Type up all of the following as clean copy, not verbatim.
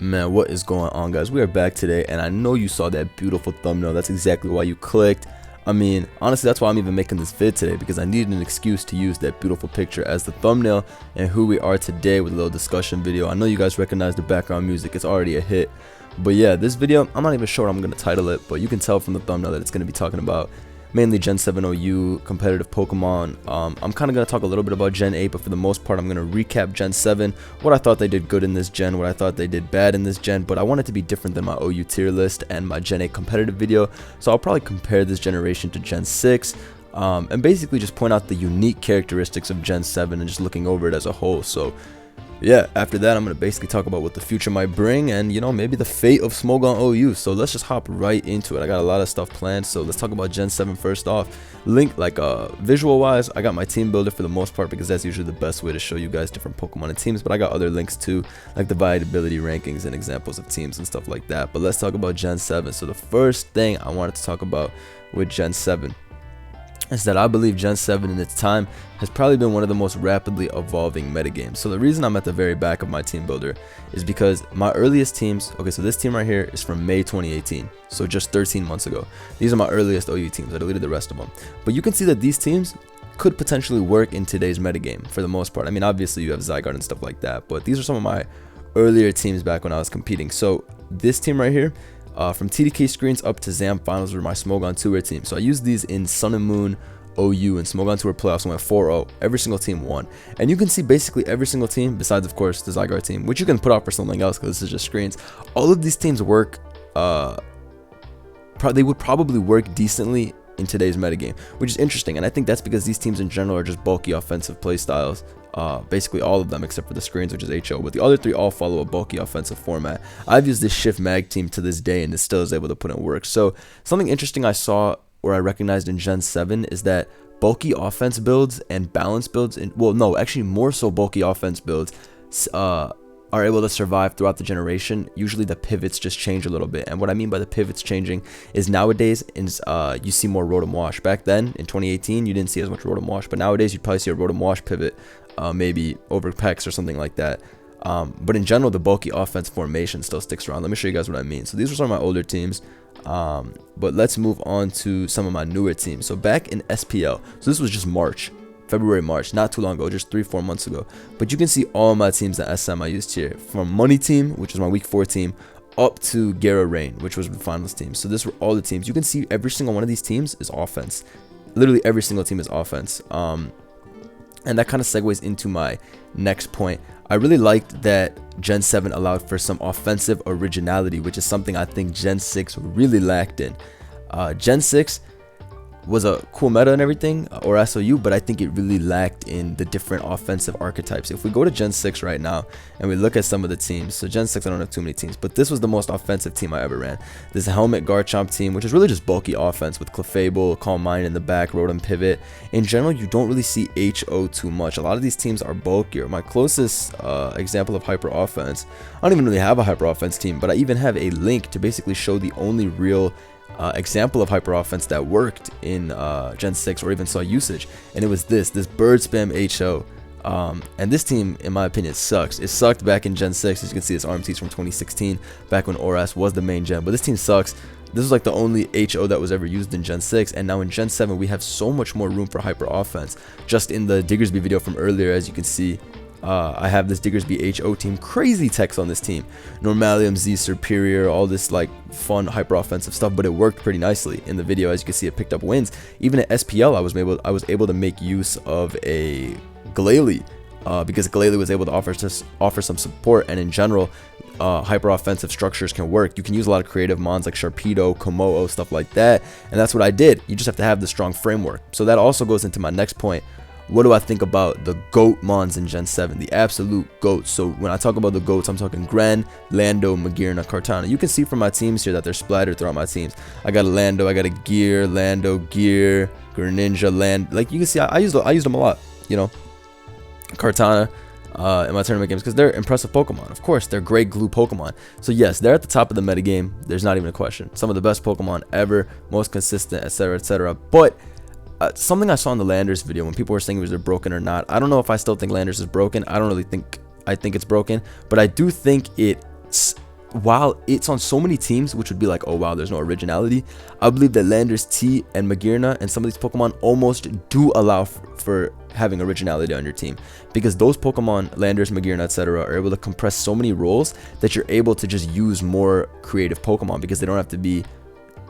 Man, what is going on, guys? We are back today, and I know you saw that beautiful thumbnail. That's exactly why you clicked. I mean, honestly, that's why I'm even making this vid today, because I needed an excuse to use that beautiful picture as the thumbnail and who we are today with a little discussion video. I know you guys recognize the background music. It's already a hit. But yeah, this video, I'm not even sure what I'm going to title it, but you can tell from the thumbnail that it's going to be talking about mainly Gen 7 OU, competitive Pokemon. I'm kind of going to talk a little bit about Gen 8, but for the most part, I'm going to recap Gen 7, what I thought they did good in this gen, what I thought they did bad in this gen, but I want it to be different than my OU tier list and my Gen 8 competitive video, so I'll probably compare this generation to Gen 6, and basically just point out the unique characteristics of Gen 7 and just looking over it as a whole. So yeah, after that, I'm going to basically talk about what the future might bring and, you know, maybe the fate of Smogon Ou. So let's just hop right into it. I got a lot of stuff planned, so let's talk about Gen 7 first off. Visual wise, I got my team builder for the most part because that's usually the best way to show you guys different Pokemon and teams, but I got other links too, like the viability rankings and examples of teams and stuff like that. But let's talk about Gen 7. So the first thing I wanted to talk about with Gen 7 is that I believe Gen 7 in its time has probably been one of the most rapidly evolving metagames. So the reason I'm at the very back of my team builder is because my earliest teams, okay, so this team right here is from May 2018, so just 13 months ago. These are my earliest OU teams. I deleted the rest of them. But you can see that these teams could potentially work in today's metagame for the most part. I mean, obviously you have Zygarde and stuff like that, but these are some of my earlier teams back when I was competing. So this team right here, from TDK screens up to ZAM finals were my Smogon Tour team. So I used these in Sun and Moon, OU, and Smogon Tour playoffs. I went 4-0. Every single team won. And you can see basically every single team, besides of course the Zygarde team, which you can put off for something else because this is just screens. All of these teams work, they would probably work decently in today's metagame, which is interesting. And I think that's because these teams in general are just bulky offensive playstyles. Basically all of them except for the screens, which is HO, but the other three all follow a bulky offensive format. I've used this shift mag team to this day and it still is able to put in work. So something interesting I saw or I recognized in Gen 7 is that bulky offense builds and balance builds, actually more so bulky offense builds are able to survive throughout the generation. Usually the pivots just change a little bit, and what I mean by the pivots changing is nowadays you see more Rotom Wash. Back then in 2018 you didn't see as much Rotom Wash, but nowadays you'd probably see a Rotom Wash pivot, maybe over Pex or something like that. But in general, the bulky offense formation still sticks around. Let me show you guys what I mean. So these were some of my older teams, but let's move on to some of my newer teams. So back in SPL, so this was just February, March, not too long ago, just 3-4 months ago. But you can see all my teams that SM I used here, from Money Team, which was my week 4 team, up to Gara Rain, which was the finals team. So this were all the teams. You can see every single one of these teams is offense. Literally every single team is offense. And that kind of segues into my next point. I really liked that Gen 7 allowed for some offensive originality, which is something I think Gen 6 really lacked in. Gen 6 was a cool meta and everything, or SOU, but I think it really lacked in the different offensive archetypes. If we go to Gen 6 right now and we look at some of the teams, so Gen 6 I don't have too many teams, but this was the most offensive team I ever ran. This Helmet Garchomp team, which is really just bulky offense with Clefable, Calm Mind in the back, Rotom Pivot. In general, you don't really see HO too much. A lot of these teams are bulkier. My closest example of hyper offense, I don't even really have a hyper offense team, but I even have a link to basically show the only real example of hyper offense that worked in Gen 6 or even saw usage, and it was this bird spam HO. And this team, in my opinion, sucks. It sucked back in Gen 6. As you can see, it's RMTs from 2016, back when ORAS was the main gen, but this team sucks. This was like the only HO that was ever used in Gen 6, and now in Gen 7 we have so much more room for hyper offense. Just in the Diggersby video from earlier, as you can see, I have this Diggersby HO team, crazy techs on this team, Normalium, Z Superior, all this like fun hyper offensive stuff, but it worked pretty nicely in the video. As you can see, it picked up wins. Even at SPL I was able to make use of a Glalie, because Glalie was able to offer some support, and in general hyper offensive structures can work. You can use a lot of creative mons like Sharpedo, Komodo, stuff like that, and that's what I did. You just have to have the strong framework. So that also goes into my next point. What do I think about the GOAT mons in Gen 7? The absolute GOATs. So when I talk about the GOATs, I'm talking Gren, Lando, Magearna, Kartana. You can see from my teams here that they're splattered throughout my teams. I got a Lando, I got a Gear, Lando, Gear, Greninja, like you can see, I used them a lot, you know. Kartana in my tournament games because they're impressive Pokemon. Of course, they're great glue Pokemon. So yes, they're at the top of the metagame. There's not even a question. Some of the best Pokemon ever, most consistent, etc., etc. But something I saw in the Landers video when people were saying was they're broken or not. I don't know if I still think Landers is broken. I don't really think it's broken, but I do think it's while it's on so many teams, which would be like, oh wow, there's no originality, I believe that Landers, T, and Magearna and some of these Pokemon almost do allow for having originality on your team, because those Pokemon, Landers, Magearna, etc., are able to compress so many roles that you're able to just use more creative Pokemon, because they don't have to be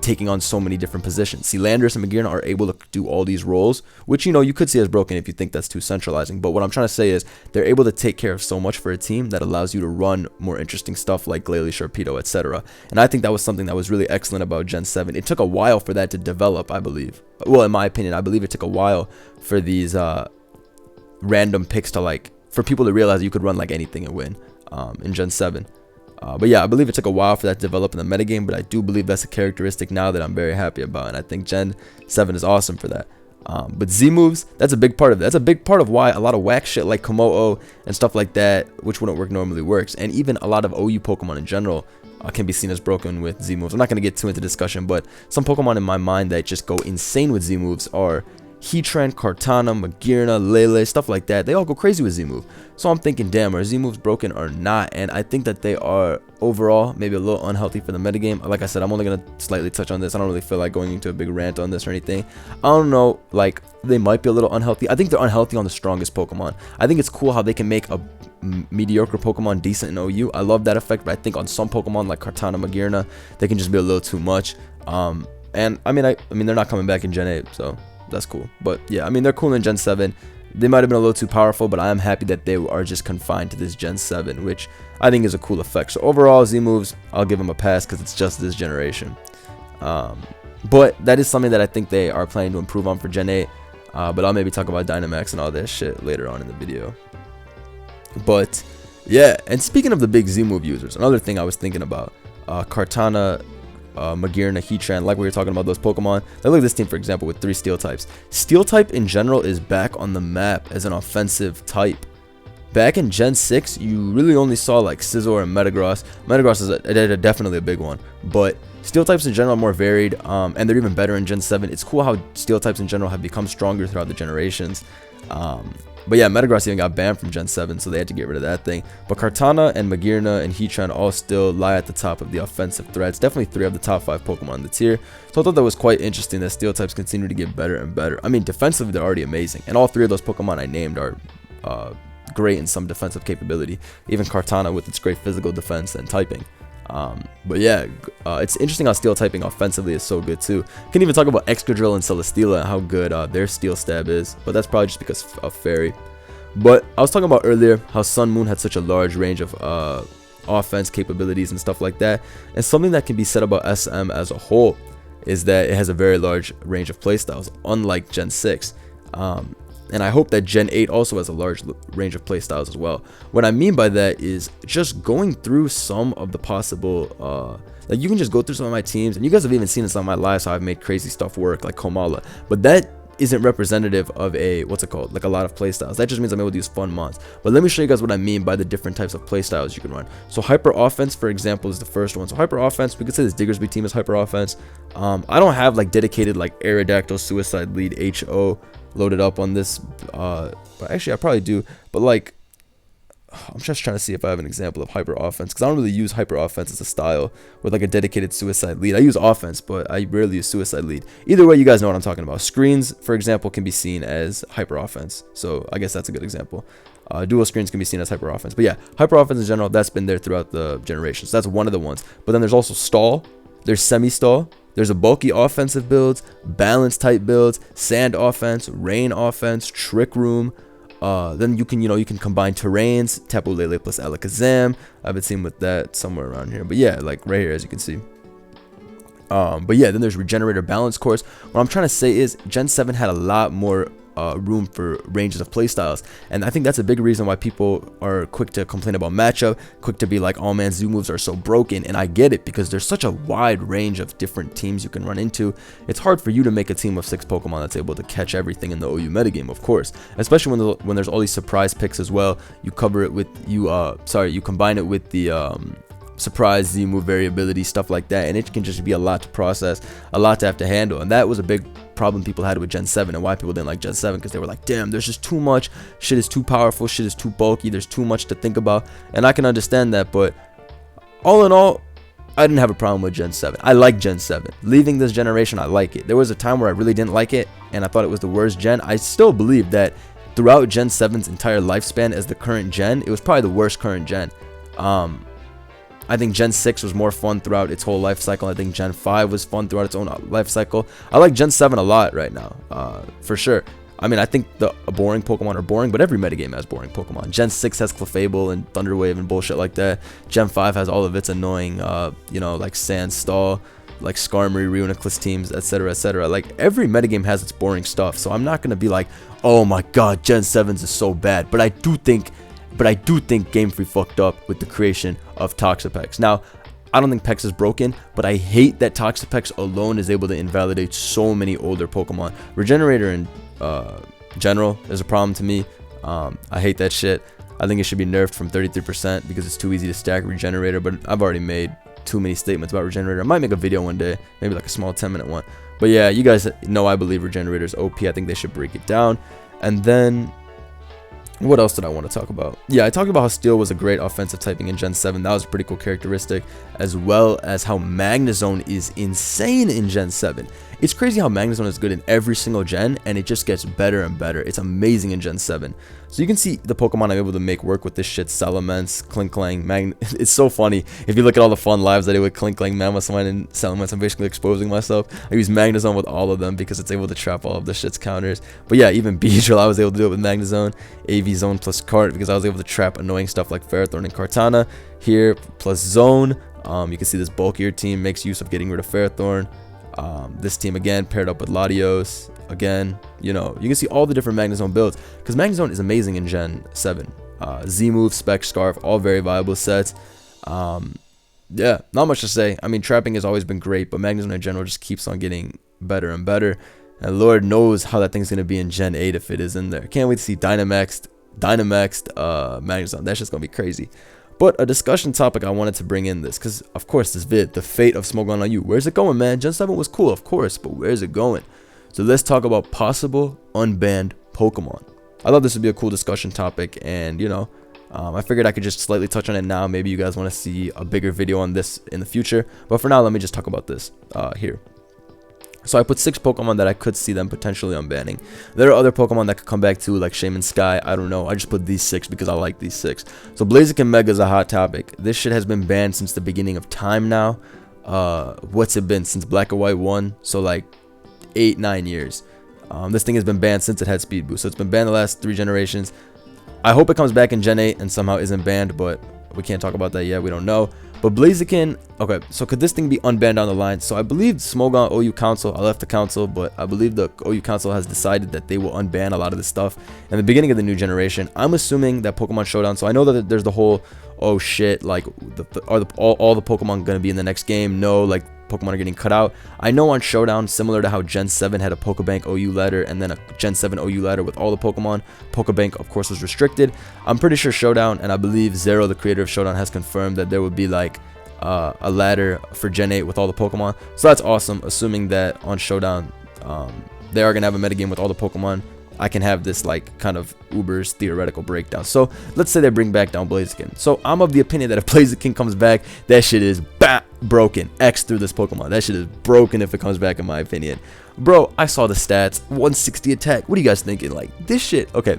taking on so many different positions. See, Landers and Magearna are able to do all these roles, which, you know, you could see as broken if you think that's too centralizing. But what I'm trying to say is they're able to take care of so much for a team that allows you to run more interesting stuff like Glalie, Sharpedo, etc. And I think that was something that was really excellent about Gen 7. It took a while for that to develop, I believe. Well, in my opinion, I believe it took a while for these random picks to, like, for people to realize you could run like anything and win in Gen 7. But yeah, I believe it took a while for that to develop in the metagame, but I do believe that's a characteristic now that I'm very happy about, and I think Gen 7 is awesome for that. But Z moves, that's a big part of it. That's a big part of why a lot of whack shit like Komo-O and stuff like that, which wouldn't work normally, works. And even a lot of OU Pokemon in general can be seen as broken with Z moves. I'm not going to get too into discussion, but some Pokemon in my mind that just go insane with Z moves are Heatran, Kartana, Magearna, Lele, stuff like that. They all go crazy with Z-Move. So I'm thinking, damn, are Z-Moves broken or not? And I think that they are overall maybe a little unhealthy for the metagame. Like I said, I'm only going to slightly touch on this. I don't really feel like going into a big rant on this or anything. I don't know, like, they might be a little unhealthy. I think they're unhealthy on the strongest Pokemon. I think it's cool how they can make a mediocre Pokemon decent in OU. I love that effect, but I think on some Pokemon like Kartana, Magearna, they can just be a little too much. And I mean, they're not coming back in Gen 8, so that's cool. But yeah, I mean, they're cool in Gen 7. They might have been a little too powerful, but I am happy that they are just confined to this Gen 7, which I think is a cool effect. So overall, Z-Moves, I'll give them a pass because it's just this generation. But that is something that I think they are planning to improve on for Gen 8. But I'll maybe talk about Dynamax and all that shit later on in the video. But yeah, and speaking of the big Z-Move users, another thing I was thinking about, Kartana, Magearna, Heatran, like we were talking about those Pokemon. Look at this team, for example, with 3 Steel types. Steel type in general is back on the map as an offensive type. Back in Gen 6, you really only saw like Scizor and Metagross. Metagross is definitely a big one, but Steel types in general are more varied, and they're even better in Gen 7. It's cool how Steel types in general have become stronger throughout the generations. But yeah, Metagross even got banned from Gen 7, so they had to get rid of that thing. But Kartana and Magearna and Heatran all still lie at the top of the offensive threats. Definitely 3 of the top 5 Pokemon in the tier. So I thought that was quite interesting that Steel types continue to get better and better. I mean, defensively, they're already amazing. And all 3 of those Pokemon I named are great in some defensive capability. Even Kartana with its great physical defense and typing. But yeah, it's interesting how steel typing offensively is so good too. Can even talk about Excadrill and Celesteela and how good their steel stab is, but that's probably just because of Fairy. But I was talking about earlier how Sun Moon had such a large range of offense capabilities and stuff like that, and something that can be said about SM as a whole is that it has a very large range of playstyles, unlike Gen 6. And I hope that Gen 8 also has a large range of playstyles as well. What I mean by that is just going through some of the possible, like you can just go through some of my teams, and you guys have even seen this on my lives how I've made crazy stuff work, like Komala. But that isn't representative of a, what's it called, like a lot of playstyles. That just means I'm able to use fun mods. But let me show you guys what I mean by the different types of playstyles you can run. So Hyper Offense, for example, is the first one. So Hyper Offense, we could say this Diggersby team is Hyper Offense. I don't have like dedicated like Aerodactyl, Suicide Lead, HO loaded up on this, but actually I probably do. But like, I'm just trying to see if I have an example of Hyper Offense, because I don't really use Hyper Offense as a style with like a dedicated Suicide Lead. I use Offense, but I rarely use Suicide Lead. Either way, you guys know what I'm talking about. Screens, for example, can be seen as Hyper Offense, so I guess that's a good example. Dual Screens can be seen as Hyper Offense, but yeah, Hyper Offense in general, that's been there throughout the generations. That's one of the ones. But then there's also Stall, there's Semi-Stall, there's a bulky offensive builds, balance type builds, sand offense, rain offense, trick room. Then you can combine terrains, Tapu Lele plus Alakazam. I've been seeing with that somewhere around here, but yeah, like right here as you can see. But yeah, then there's Regenerator Balance Course. What I'm trying to say is Gen 7 had a lot more room for ranges of playstyles, and I think that's a big reason why people are quick to complain about matchup, quick to be like, oh man, Z moves are so broken. And I get it, because there's such a wide range of different teams you can run into. It's hard for you to make a team of 6 Pokemon that's able to catch everything in the OU metagame, of course, especially when there's all these surprise picks as well. You cover it with you combine it with the surprise Z-move variability, stuff like that, and it can just be a lot to process, a lot to have to handle. And that was a big problem people had with Gen 7, and why people didn't like Gen 7, because they were like, damn, there's just too much, shit is too powerful, shit is too bulky, there's too much to think about. And I can understand that, but all in all, I didn't have a problem with Gen 7. I like Gen 7. Leaving this generation, I like it. There was a time where I really didn't like it, and I thought it was the worst gen. I still believe that throughout Gen 7's entire lifespan as the current gen, it was probably the worst current gen. I think Gen 6 was more fun throughout its whole life cycle. I think Gen 5 was fun throughout its own life cycle. I like Gen 7 a lot right now, for sure. I mean, I think the boring Pokemon are boring, but every metagame has boring Pokemon. Gen 6 has Clefable and Thunderwave and bullshit like that. Gen 5 has all of its annoying, you know, like Sandstall, like Skarmory, Reuniclus teams, etc., etc. Like, every metagame has its boring stuff, so I'm not going to be like, oh my god, Gen 7's is so bad. But I do think Game Freak fucked up with the creation of Toxapex. Now, I don't think Pex is broken, but I hate that Toxapex alone is able to invalidate so many older Pokemon. Regenerator in general is a problem to me. I hate that shit. I think it should be nerfed from 33% because it's too easy to stack Regenerator, but I've already made too many statements about Regenerator. I might make a video one day, maybe like a small 10-minute one. But yeah, you guys know I believe Regenerator is OP. I think they should break it down. And then, what else did I want to talk about? Yeah, I talked about how Steel was a great offensive typing in Gen 7. That was a pretty cool characteristic, as well as how Magnezone is insane in Gen 7. It's crazy how Magnezone is good in every single gen, and it just gets better and better. It's amazing in Gen 7. So you can see the Pokemon I'm able to make work with this shit. Salamence, Klinklang, It's so funny. If you look at all the fun lives I did with Klinklang, Mamoswine, and Salamence, I'm basically exposing myself. I use Magnezone with all of them because it's able to trap all of the shit's counters. But yeah, even Beedrill, I was able to do it with Magnezone. AV Zone plus Cart because I was able to trap annoying stuff like Ferrothorn and Kartana. Here, plus Zone. You can see this bulkier team makes use of getting rid of Ferrothorn. This team again paired up with Latios. Again, you know, you can see all the different Magnezone builds because Magnezone is amazing in Gen 7. Z-Move, Spec, Scarf, all very viable sets. Yeah, not much to say. I mean, trapping has always been great, but Magnezone in general just keeps on getting better and better. And Lord knows how that thing's going to be in Gen 8 if it is in there. Can't wait to see Dynamaxed Magnezone. That's just going to be crazy. But a discussion topic I wanted to bring in this, because of course this vid, the Fate of Smogon Ou. Where's it going, man? Gen 7 was cool, of course, but where's it going? So let's talk about possible unbanned Pokemon. I thought this would be a cool discussion topic, and you know, I figured I could just slightly touch on it now. Maybe you guys want to see a bigger video on this in the future, but for now, let me just talk about this here. So I put 6 Pokemon that I could see them potentially unbanning. There are other Pokemon that could come back too, like Shaman Sky. I don't know. I just put these 6 because I like these 6. So Blaziken Mega is a hot topic. This shit has been banned since the beginning of time now. What's it been? Since Black and White 1? So like 8-9 years. This thing has been banned since it had Speed Boost. So it's been banned the last 3 generations. I hope it comes back in Gen 8 and somehow isn't banned, but we can't talk about that yet. We don't know. But Blaziken, okay, so could this thing be unbanned down the line? So I believe Smogon Ou Council, I left the council, but I believe the OU Council has decided that they will unban a lot of this stuff in the beginning of the new generation. I'm assuming that Pokemon Showdown, so I know that there's the whole, oh shit, like, are all the Pokemon going to be in the next game? No, like, Pokemon are getting cut out. I know on Showdown, similar to how Gen 7 had a Pokebank OU ladder and then a Gen 7 OU ladder with all the Pokemon, Pokebank of course was restricted. I'm pretty sure Showdown, and I believe Zero, the creator of Showdown, has confirmed that there would be like a ladder for Gen 8 with all the Pokemon. So that's awesome, assuming that on Showdown they are going to have a metagame with all the Pokemon. I can have this like kind of Uber's theoretical breakdown. So let's say they bring back down Blaziken. So I'm of the opinion that if Blaziken comes back, that shit is broken. X through this Pokemon. That shit is broken if it comes back, in my opinion. Bro, I saw the stats. 160 attack. What are you guys thinking? Like, this shit. Okay.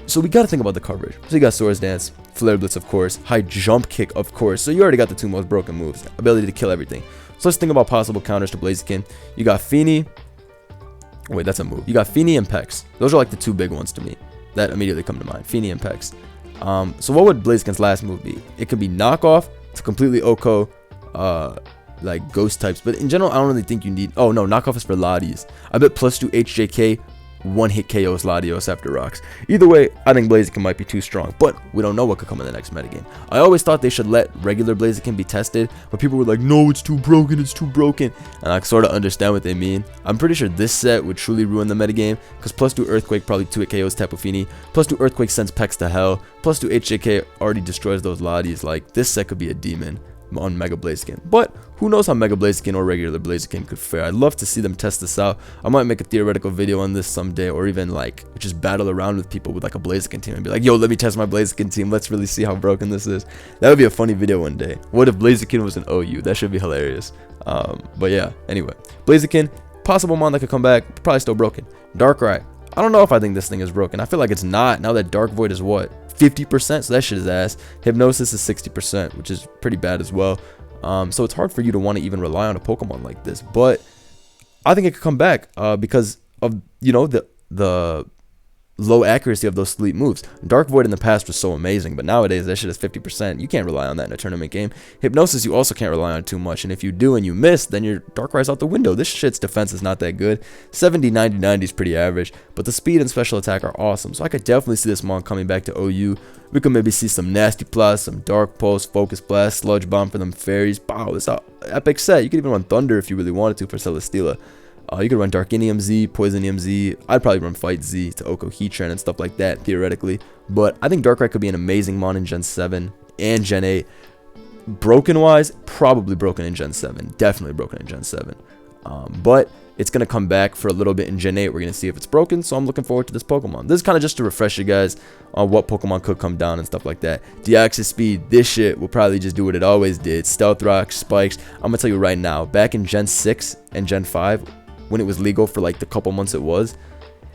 So we got to think about the coverage. So you got Swords Dance, Flare Blitz, of course, High Jump Kick, of course. So you already got the 2 most broken moves. Ability to kill everything. So let's think about possible counters to Blaziken. You got Feeny. Wait, that's a move. You got Feeny and Pex. Those are like the 2 big ones to me that immediately come to mind. Feeny and Pex. So what would Blaziken's last move be? It could be Knockoff to completely OHKO like ghost types, but in general I don't really think you need. Oh no, Knockoff is for Latios. I bet +2 HJK 1-hit KOs Latios after rocks. Either way, I think Blaziken might be too strong, but we don't know what could come in the next metagame. I always thought they should let regular Blaziken be tested, but people were like, no, it's too broken, it's too broken. And I sort of understand what they mean. I'm pretty sure this set would truly ruin the metagame, because +2 Earthquake probably 2-hit KOs Tapu Fini, +2 Earthquake sends Pex to hell, +2 HJK already destroys those Latios. Like, this set could be a demon. on Mega Blaziken. But who knows how Mega Blaziken or regular Blaziken could fare. I'd love to see them test this out. I might make a theoretical video on this someday, or even like just battle around with people with like a Blaziken team and be like, yo, let me test my Blaziken team. Let's really see how broken this is. That would be a funny video one day. What if Blaziken was an OU? That should be hilarious. But yeah, anyway, Blaziken, possible mon that could come back, probably still broken. Darkrai, I don't know if I think this thing is broken. I feel like it's not, now that Dark Void is what, 50%, so that shit is ass. Hypnosis is 60%, which is pretty bad as well. So it's hard for you to want to even rely on a Pokemon like this, but I think it could come back because of, you know, the low accuracy of those sleep moves. Dark Void in the past was so amazing, but nowadays that shit is 50%. You can't rely on that in a tournament game. Hypnosis you also can't rely on too much, and if you do and you miss, then your Darkrai's out the window. This shit's defense is not that good. 70, 90, 90 is pretty average, but the speed and special attack are awesome, so I could definitely see this mon coming back to OU. We could maybe see some Nasty Plus, some Dark Pulse, Focus Blast, Sludge Bomb for them fairies. Wow, this is an epic set. You could even run Thunder if you really wanted to for Celesteela. You could run Darkinium Z, Poisonium Z. I'd probably run Fight Z to Oko Heatran and stuff like that, theoretically. But I think Darkrai could be an amazing mon in Gen 7 and Gen 8. Broken-wise, probably broken in Gen 7. Definitely broken in Gen 7. But it's going to come back for a little bit in Gen 8. We're going to see if it's broken, so I'm looking forward to this Pokemon. This is kind of just to refresh you guys on what Pokemon could come down and stuff like that. Deoxys Speed, this shit will probably just do what it always did. Stealth Rock, Spikes. I'm going to tell you right now, back in Gen 6 and Gen 5, when it was legal for like the couple months it was,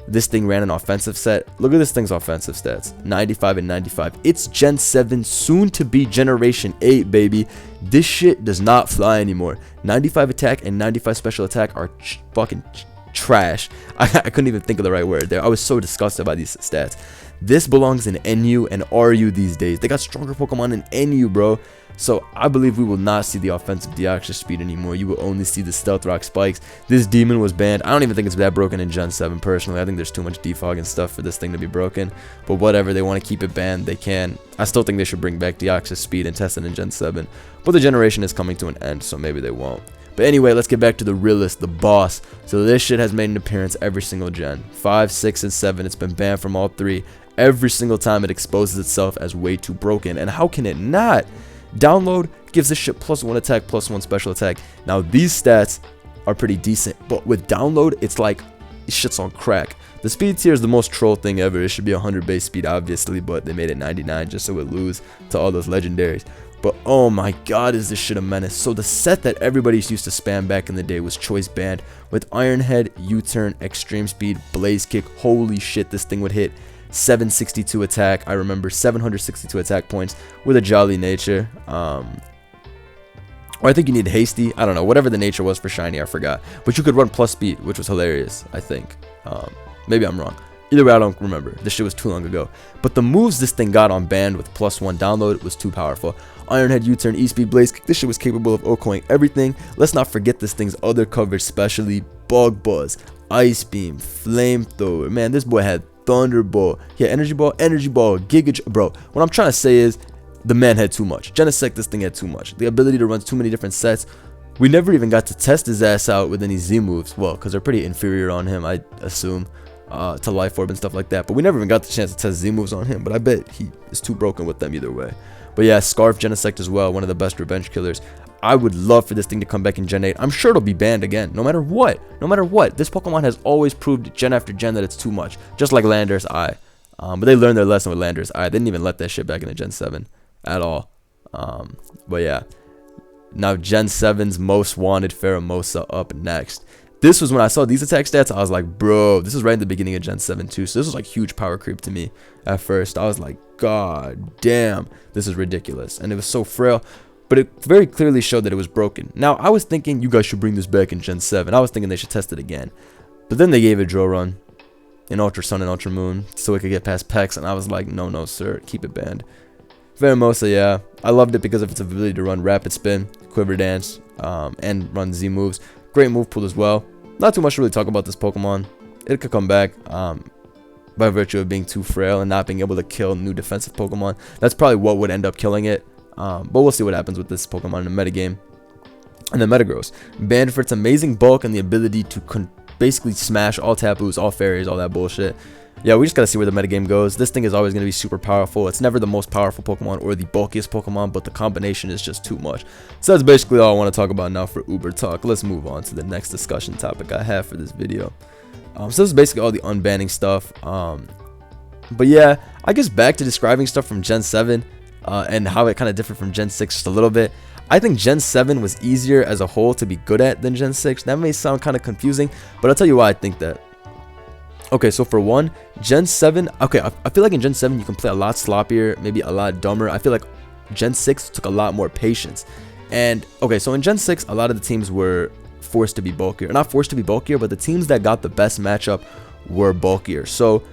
this thing ran an offensive set. Look at this thing's offensive stats, 95 and 95. It's Gen 7, soon to be Generation 8, baby. This shit does not fly anymore. 95 attack and 95 special attack are fucking trash. I couldn't even think of the right word there. I was so disgusted by these stats. This belongs in NU and RU these days. They got stronger Pokemon in NU, bro. So I believe we will not see the offensive Deoxys Speed anymore. You will only see the Stealth Rock Spikes. This Demon was banned. I don't even think it's that broken in Gen 7 personally. I think there's too much defog and stuff for this thing to be broken. But whatever, they want to keep it banned, they can. I still think they should bring back Deoxys Speed and test it in Gen 7. But the generation is coming to an end, so maybe they won't. But anyway, let's get back to the realist, the boss. So this shit has made an appearance every single gen. 5, 6, and 7. It's been banned from all 3. Every single time it exposes itself as way too broken. And how can it not? Download gives this shit +1 attack, +1 special attack. Now these stats are pretty decent, but with download, it's like shit's on crack. The speed tier is the most troll thing ever. It should be 100 base speed, obviously, but they made it 99 just so it would lose to all those legendaries. But oh my god, is this shit a menace. So the set that everybody used to spam back in the day was Choice Band with Iron Head, U-Turn, Extreme Speed, Blaze Kick. Holy shit, this thing would hit 762 attack. I remember 762 attack points with a Jolly Nature. Or I think you need Hasty. I don't know. Whatever the nature was for Shiny, I forgot. But you could run plus speed, which was hilarious, I think. Maybe I'm wrong. Either way, I don't remember. This shit was too long ago. But the moves this thing got on band with +1 download was too powerful. Iron Head, U-Turn, E-Speed, Blaze Kick. This shit was capable of OHKOing everything. Let's not forget this thing's other coverage, especially Bug Buzz, Ice Beam, Flamethrower. Man, this boy had Thunderbolt. Yeah, Energy Ball, Giga. Bro, what I'm trying to say is the man had too much. Genesect, this thing had too much. The ability to run too many different sets. We never even got to test his ass out with any Z moves. Well, because they're pretty inferior on him, I assume, to Life Orb and stuff like that. But we never even got the chance to test Z moves on him. But I bet he is too broken with them either way. But yeah, Scarf Genesect as well, one of the best revenge killers. I would love for this thing to come back in Gen 8. I'm sure it'll be banned again, no matter what. No matter what. This Pokemon has always proved gen after gen that it's too much. Just like Landorus Eye. But they learned their lesson with Landorus Eye. They didn't even let that shit back in the Gen 7 at all. But yeah. Now Gen 7's most wanted Pheromosa up next. This was when I saw these attack stats, I was like, bro, this is right in the beginning of Gen 7 too. So this was like huge power creep to me at first. I was like, god damn, this is ridiculous. And it was so frail. But it very clearly showed that it was broken. Now, I was thinking you guys should bring this back in Gen 7. I was thinking they should test it again. But then they gave it Drill Run in Ultra Sun and Ultra Moon so it could get past Pex. And I was like, no, no, sir. Keep it banned. Pheromosa, yeah. I loved it because of its ability to run Rapid Spin, Quiver Dance, and run Z moves. Great move pool as well. Not too much to really talk about this Pokemon. It could come back by virtue of being too frail and not being able to kill new defensive Pokemon. That's probably what would end up killing it. But we'll see what happens with this Pokemon in the metagame. And then Metagross, banned for its amazing bulk and the ability to basically smash all Tapus, all Fairies, all that bullshit. yeah, we just gotta see where the metagame goes. This thing is always gonna be super powerful. It's never the most powerful Pokemon or the bulkiest Pokemon, but the combination is just too much. So that's basically all I want to talk about now for Uber Talk. Let's move on to the next discussion topic I have for this video. So this is basically all the unbanning stuff. But yeah, I guess back to describing stuff from Gen 7 and how it kind of differed from Gen 6 just a little bit. I think Gen 7 was easier as a whole to be good at than Gen 6. That may sound kind of confusing, but I'll tell you why I think that. Okay, so for one, Gen 7, okay, I feel like in Gen 7 you can play a lot sloppier, maybe a lot dumber. I feel like Gen 6 took a lot more patience. And okay, so in Gen 6, a lot of the teams were forced to be bulkier. Not forced to be bulkier, but the teams that got the best matchup were bulkier. So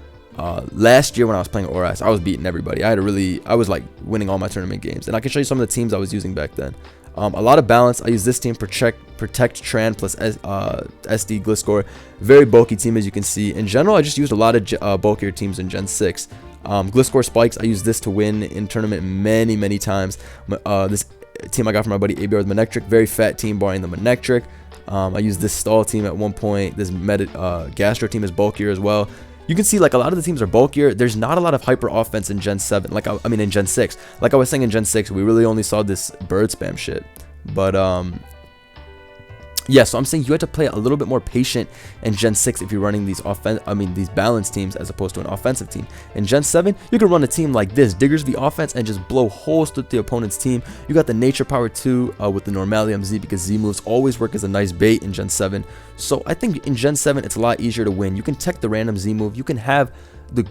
last year when I was playing Oras, I was beating everybody. I was like winning all my tournament games. And I can show you some of the teams I was using back then. A lot of balance. I use this team, Protect Tran plus SD Gliscor. Very bulky team, as you can see. In general, I just used a lot of bulkier teams in Gen 6. Gliscor Spikes, I used this to win in tournament many times. This team I got from my buddy ABR with Manectric. Very fat team, barring the Manectric. I used this Stall team at one point. This Gastro team is bulkier as well. You can see like a lot of the teams are bulkier. There's not a lot of hyper offense in Gen 7. Like I mean in Gen 6. Like I was saying in Gen 6, we really only saw this bird spam shit. But yeah, so I'm saying you have to play a little bit more patient in Gen 6 if you're running these these balanced teams as opposed to an offensive team. In Gen 7, you can run a team like this, Diggers V offense, and just blow holes through the opponent's team. You got the Nature Power 2 with the Normalium Z, because Z moves always work as a nice bait in Gen 7. So I think in Gen 7, it's a lot easier to win. You can tech the random Z move. You can have the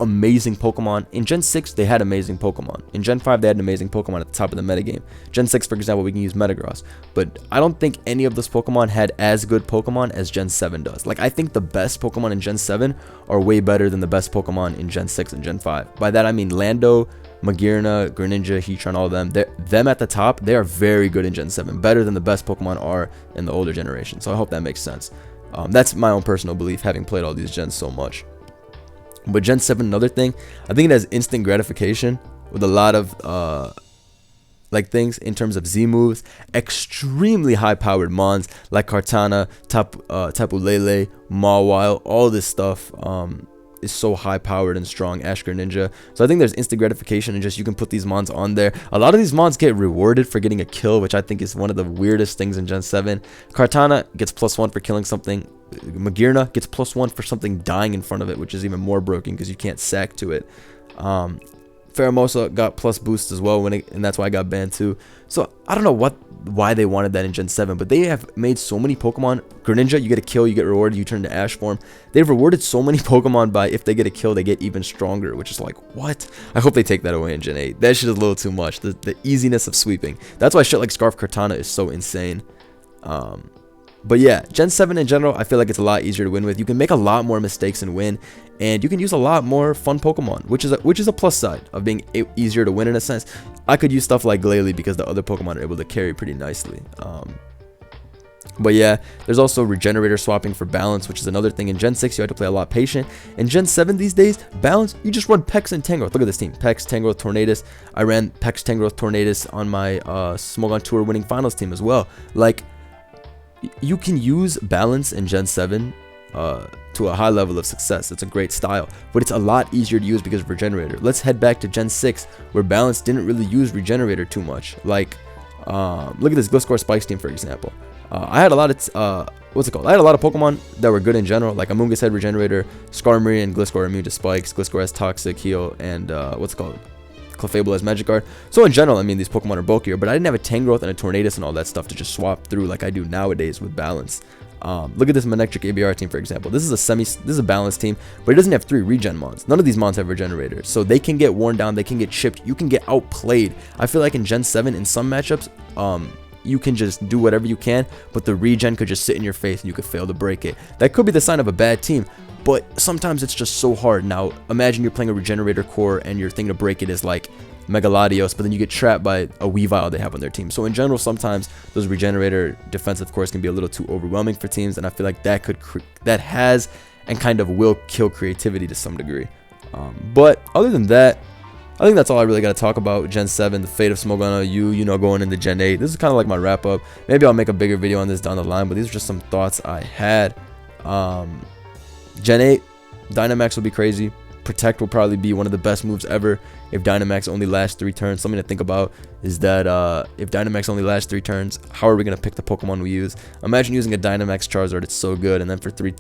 amazing Pokemon. In Gen 6, they had amazing Pokemon. In Gen 5, they had an amazing Pokemon at the top of the metagame. Gen 6, for example, we can use Metagross. But I don't think any of those Pokemon had as good Pokemon as Gen 7 does. Like, I think the best Pokemon in Gen 7 are way better than the best Pokemon in Gen 6 and Gen 5. By that, I mean Lando, Magearna, Greninja, Heatran, all of them. Them at the top, they are very good in Gen 7. Better than the best Pokemon are in the older generation. So I hope that makes sense. That's my own personal belief, having played all these gens so much. But Gen 7, another thing, I think it has instant gratification with a lot of like things in terms of Z moves, extremely high powered mons like Kartana, Tapu Lele, Mawile. All this stuff is so high powered and strong. Ash Greninja. So I think there's instant gratification and just you can put these mons on there. A lot of these mons get rewarded for getting a kill, which I think is one of the weirdest things in Gen 7. Kartana gets +1 for killing something. Magearna gets +1 for something dying in front of it, which is even more broken because you can't sack to it. Pheromosa got plus boost as well and that's why I got banned too. So I don't know why they wanted that in Gen 7, but they have made so many Pokemon. Greninja, you get a kill, you get rewarded, you turn to Ash form. They've rewarded so many Pokemon by if they get a kill, they get even stronger, which is like, what? I hope they take that away in Gen 8. That shit is a little too much. The easiness of sweeping. That's why shit like Scarf Kartana is so insane. But yeah, Gen 7 in general, I feel like it's a lot easier to win with. You can make a lot more mistakes and win, and you can use a lot more fun Pokemon, which is a plus side of being easier to win in a sense. I could use stuff like Glalie because the other Pokemon are able to carry pretty nicely. But yeah, there's also regenerator swapping for balance, which is another thing. In Gen 6, you have to play a lot patient. In Gen 7 these days, balance, you just run Pex and Tangrowth. Look at this team, Pex, Tangrowth, Tornadus. I ran Pex, Tangrowth, Tornadus on my Smogon Tour winning finals team as well. Like, you can use balance in Gen 7 to a high level of success. It's a great style, but it's a lot easier to use because of regenerator. Let's head back to Gen 6 where balance didn't really use regenerator too much. Like look at this Gliscor Spikes team, for example. I had a lot of I had a lot of Pokemon that were good in general. Like Amoonguss had regenerator, Skarmory and Gliscor are immune to spikes, Gliscor has toxic, heal, and Clefable has Magic Guard. So in general, I mean, these Pokemon are bulkier, but I didn't have a Tangrowth and a Tornadus and all that stuff to just swap through like I do nowadays with balance. Look at this Manectric ABR team, for example. This is a balanced team, but it doesn't have 3 regen mons. None of these mons have regenerators, so they can get worn down, they can get chipped, you can get outplayed. I feel like in Gen 7 in some matchups, you can just do whatever you can, but the regen could just sit in your face and you could fail to break it. That could be the sign of a bad team, but sometimes it's just so hard. Now, imagine you're playing a regenerator core and your thing to break it is like Megaladios, but then you get trapped by a Weavile they have on their team. So in general, sometimes those regenerator defensive cores can be a little too overwhelming for teams, and I feel like that has and kind of will kill creativity to some degree. But other than that, I think that's all I really got to talk about. Gen 7, the Fate of Smogon Ou, you know, going into Gen 8. This is kind of like my wrap up. Maybe I'll make a bigger video on this down the line, but these are just some thoughts I had. Gen 8, Dynamax will be crazy. Protect will probably be one of the best moves ever if Dynamax only lasts 3 turns. Something to think about is that if Dynamax only lasts 3 turns, how are we going to pick the Pokemon we use? Imagine using a Dynamax Charizard, it's so good, and then for 3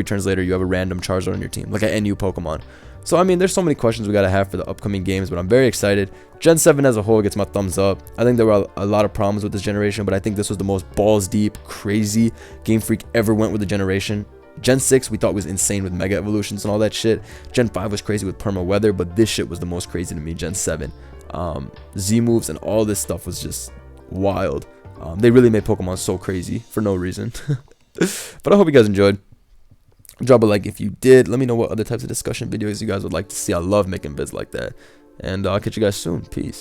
turns later, you have a random Charizard on your team, like an NU Pokemon. So, I mean, there's so many questions we got to have for the upcoming games, but I'm very excited. Gen 7 as a whole gets my thumbs up. I think there were a lot of problems with this generation, but I think this was the most balls deep, crazy Game Freak ever went with the generation. Gen 6 we thought was insane with Mega Evolutions and all that shit. Gen 5 was crazy with Perma Weather, but this shit was the most crazy to me. Gen 7. Z moves and all this stuff was just wild. They really made Pokemon so crazy for no reason. But I hope you guys enjoyed. Drop a like if you did. Let me know what other types of discussion videos you guys would like to see. I love making vids like that. And I'll catch you guys soon. Peace.